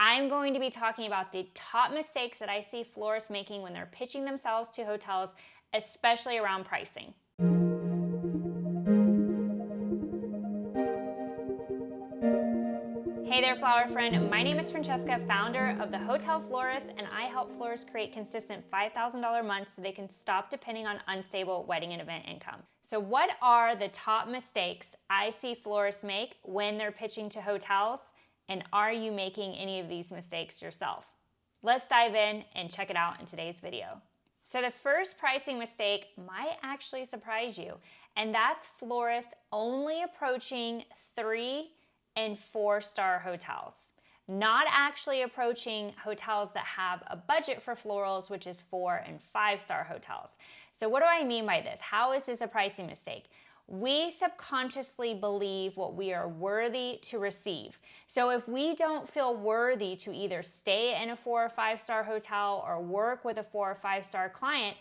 I'm going to be talking about the top mistakes that I see florists making when they're pitching themselves to hotels, especially around pricing. Hey there, flower friend. My name is Francesca, founder of the Hotel Florist, and I help florists create consistent $5,000 months so they can stop depending on unstable wedding and event income. So what are the top mistakes I see florists make when they're pitching to hotels? And are you making any of these mistakes yourself? Let's dive in and check it out in today's video. So the first pricing mistake might actually surprise you, and that's florists only approaching 3- and 4-star hotels, not actually approaching hotels that have a budget for florals, which is 4- and 5-star hotels. So what do I mean by this? How is this a pricing mistake? We subconsciously believe what we are worthy to receive. So if we don't feel worthy to either stay in a 4- or 5-star hotel or work with a 4- or 5-star client,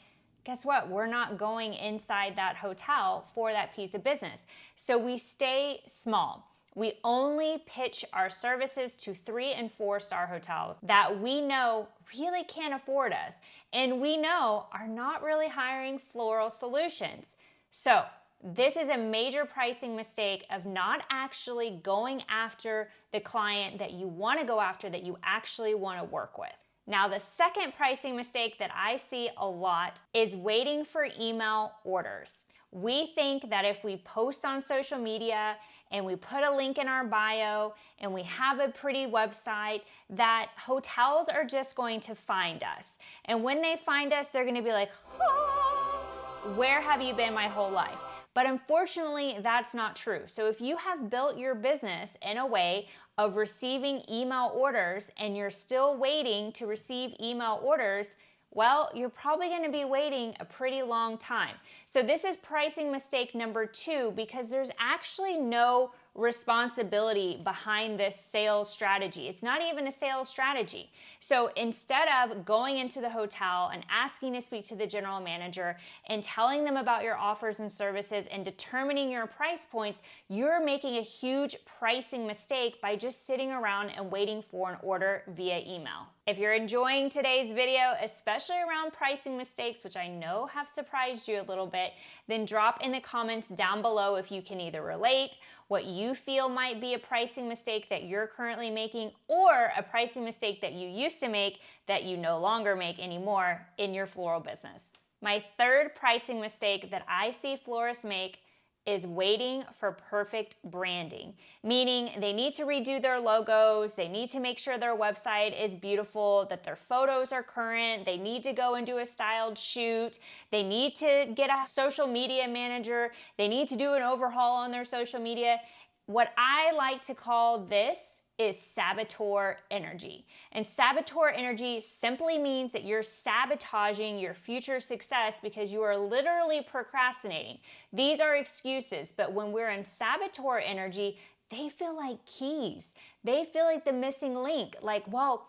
guess what? We're not going inside that hotel for that piece of business. So we stay small. We only pitch our services to 3- and 4-star hotels that we know really can't afford us and we know are not really hiring floral solutions. So this is a major pricing mistake of not actually going after the client that you want to go after, that you actually want to work with. Now, the second pricing mistake that I see a lot is waiting for email orders. We think that if we post on social media and we put a link in our bio and we have a pretty website, that hotels are just going to find us. And when they find us, they're going to be like, oh, where have you been my whole life? But unfortunately, that's not true. So if you have built your business in a way of receiving email orders and you're still waiting to receive email orders, well, you're probably going to be waiting a pretty long time. So this is pricing mistake number 2, because there's actually no responsibility behind this sales strategy. It's not even a sales strategy. So instead of going into the hotel and asking to speak to the general manager and telling them about your offers and services and determining your price points, you're making a huge pricing mistake by just sitting around and waiting for an order via email. If you're enjoying today's video, especially around pricing mistakes, which I know have surprised you a little bit, then drop in the comments down below if you can either relate, what you feel might be a pricing mistake that you're currently making, or a pricing mistake that you used to make that you no longer make anymore in your floral business. My third pricing mistake that I see florists make is waiting for perfect branding, meaning they need to redo their logos, they need to make sure their website is beautiful, that their photos are current, they need to go and do a styled shoot, they need to get a social media manager, they need to do an overhaul on their social media. What I like to call this is saboteur energy. And saboteur energy simply means that you're sabotaging your future success because you are literally procrastinating. These are excuses, but when we're in saboteur energy, they feel like keys. They feel like the missing link. Like, well,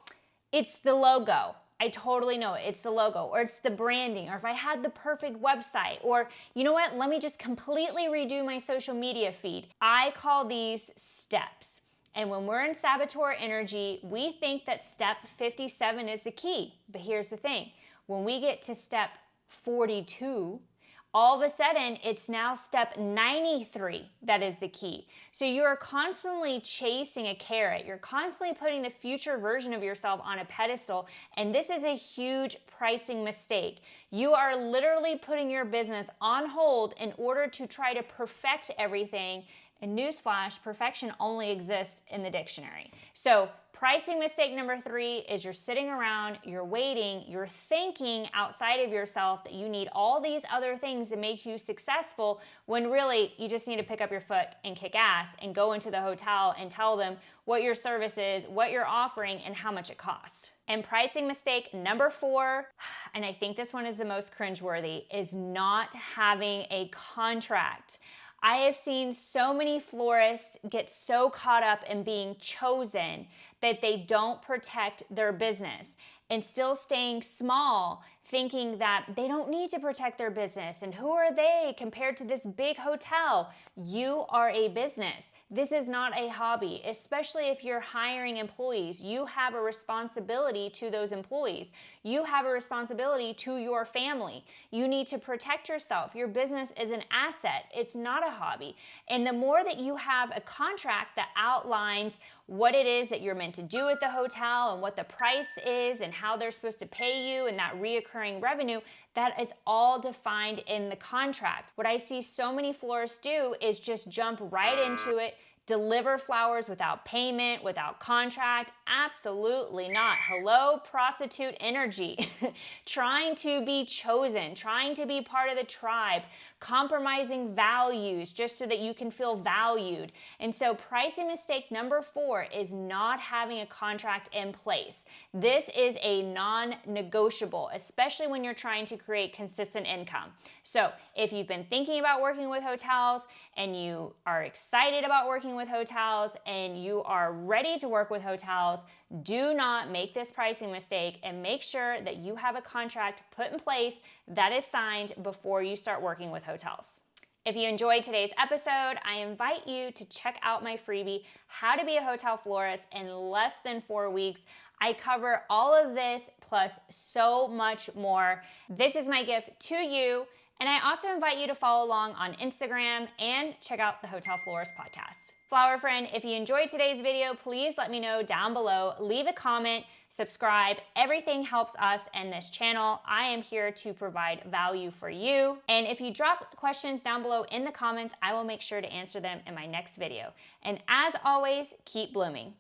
it's the logo. I totally know it. It's the logo, or it's the branding, or if I had the perfect website, or you know what? Let me just completely redo my social media feed. I call these steps. And when we're in saboteur energy, we think that step 57 is the key. But here's the thing. When we get to step 42, all of a sudden, it's now step 93 that is the key. So you are constantly chasing a carrot. You're constantly putting the future version of yourself on a pedestal, and this is a huge pricing mistake. You are literally putting your business on hold in order to try to perfect everything. And newsflash, perfection only exists in the dictionary. So pricing mistake number 3 is you're sitting around, you're waiting, you're thinking outside of yourself that you need all these other things to make you successful, when really you just need to pick up your foot and kick ass and go into the hotel and tell them what your service is, what you're offering, and how much it costs. And pricing mistake number 4, and I think this one is the most cringeworthy, is not having a contract. I have seen so many florists get so caught up in being chosen that they don't protect their business and still staying small, thinking that they don't need to protect their business and who are they compared to this big hotel. You are a business. This is not a hobby, especially if you're hiring employees. You have a responsibility to those employees. You have a responsibility to your family. You need to protect yourself. Your business is an asset. It's not a hobby. And the more that you have a contract that outlines what it is that you're meant to do at the hotel and what the price is and how they're supposed to pay you and that reoccurring revenue, that is all defined in the contract. What I see so many florists do is just jump right into it, deliver flowers without payment, without contract. Absolutely not. Hello, prostitute energy. Trying to be chosen, trying to be part of the tribe, compromising values just so that you can feel valued. And so pricing mistake number 4 is not having a contract in place. This is a non-negotiable, especially when you're trying to create consistent income. So if you've been thinking about working with hotels and you are excited about working with hotels and you are ready to work with hotels, do not make this pricing mistake and make sure that you have a contract put in place that is signed before you start working with hotels. If you enjoyed today's episode, I invite you to check out my freebie, How to Be a Hotel Florist in Less Than 4 Weeks. I cover all of this plus so much more. This is my gift to you. And I also invite you to follow along on Instagram and check out the Hotel Florist podcast. Flower friend, if you enjoyed today's video, please let me know down below. Leave a comment, subscribe. Everything helps us and this channel. I am here to provide value for you. And if you drop questions down below in the comments, I will make sure to answer them in my next video. And as always, keep blooming.